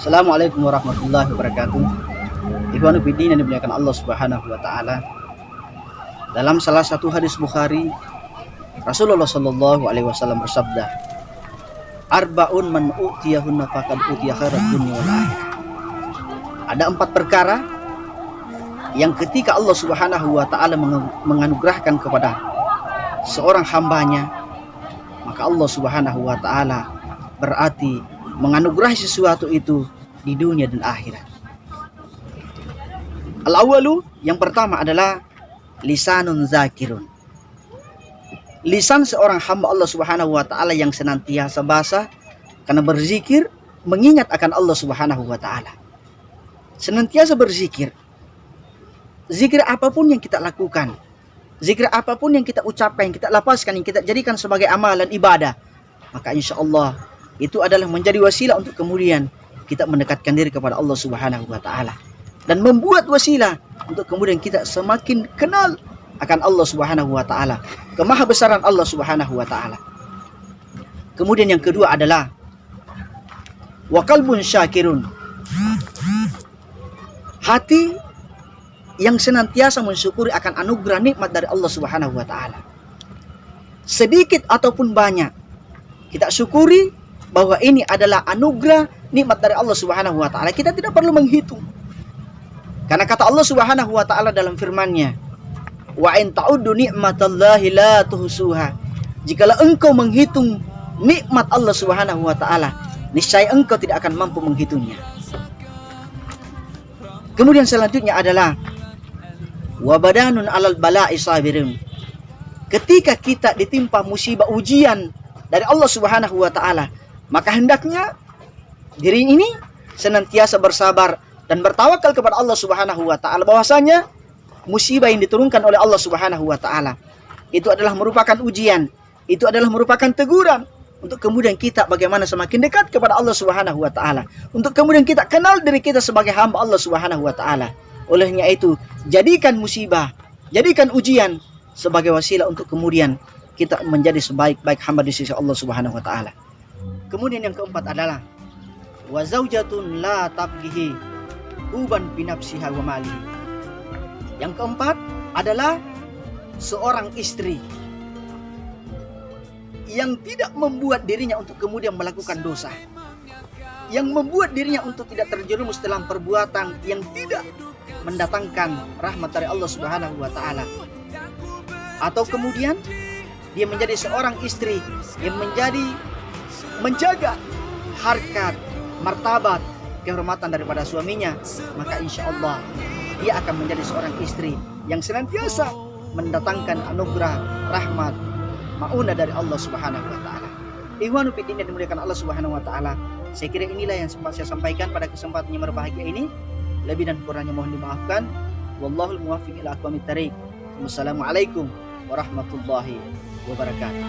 Assalamualaikum warahmatullahi wabarakatuh. Ikhwanu fiddin yang dimuliakan Allah Subhanahu wa taala. Dalam salah satu hadis Bukhari, Rasulullah sallallahu alaihi wasallam bersabda, "Arba'un man utiyahunna faqad utiya khairat dunya wal akhirah." Ada 4 perkara yang ketika Allah Subhanahu wa taala menganugerahkan kepada seorang hambanya, maka Allah Subhanahu wa taala berarti menganugerahi sesuatu itu di dunia dan akhirat. Al-awwalu, yang pertama adalah lisanun zakirun. Lisan seorang hamba Allah Subhanahu wa taala yang senantiasa basah karena berzikir, mengingat akan Allah Subhanahu wa taala. Senantiasa berzikir. Zikir apapun yang kita lakukan, zikir apapun yang kita ucapkan, yang kita lapaskan, yang kita jadikan sebagai amalan ibadah, maka insya Allah itu adalah menjadi wasilah untuk kemudian kita mendekatkan diri kepada Allah Subhanahu wa taala, dan membuat wasilah untuk kemudian kita semakin kenal akan Allah Subhanahu wa taala, kemahabesaran Allah Subhanahu wa taala. Kemudian yang kedua adalah wa qalbun syakirun. Hati yang senantiasa mensyukuri akan anugerah nikmat dari Allah Subhanahu wa taala. Sedikit ataupun banyak, kita syukuri bahwa ini adalah anugerah nikmat dari Allah Subhanahu wa taala. Kita tidak perlu menghitung. Karena kata Allah Subhanahu wa taala dalam firman-Nya, "Wa in ta'uddu ni'matallahi la tuhsuha." Jikalau engkau menghitung nikmat Allah Subhanahu wa taala, niscaya engkau tidak akan mampu menghitungnya. Kemudian selanjutnya adalah wa badanun 'alal bala'i sabirun. Ketika kita ditimpa musibah ujian dari Allah Subhanahu wa taala, maka hendaknya diri ini senantiasa bersabar dan bertawakal kepada Allah Subhanahu wa taala, bahwasanya musibah yang diturunkan oleh Allah Subhanahu wa taala itu adalah merupakan ujian, itu adalah merupakan teguran untuk kemudian kita bagaimana semakin dekat kepada Allah Subhanahu wa taala, untuk kemudian kita kenal diri kita sebagai hamba Allah Subhanahu wa taala. Olehnya itu, jadikan musibah, jadikan ujian sebagai wasilah untuk kemudian kita menjadi sebaik-baik hamba di sisi Allah Subhanahu wa taala. Kemudian yang keempat adalah wa zaujatun la tabghihi uban binafsiha wa mali. Yang keempat adalah seorang istri yang tidak membuat dirinya untuk kemudian melakukan dosa, yang membuat dirinya untuk tidak terjerumus dalam perbuatan yang tidak mendatangkan rahmat dari Allah Subhanahu wa taala, atau kemudian dia menjadi seorang istri yang menjaga harkat, martabat, kehormatan daripada suaminya, maka insya Allah dia akan menjadi seorang istri yang senantiasa mendatangkan anugerah, rahmat, maunah dari Allah Subhanahu wa taala. Ikhwanu fiddin yang dimuliakan Allah Subhanahu wa taala, saya kira inilah yang sempat saya sampaikan pada kesempatan yang berbahagia ini. Lebih dan kurangnya mohon dimaafkan. Wallahul muwaffiq ila aqwamit thariq. Wassalamualaikum warahmatullahi wabarakatuh.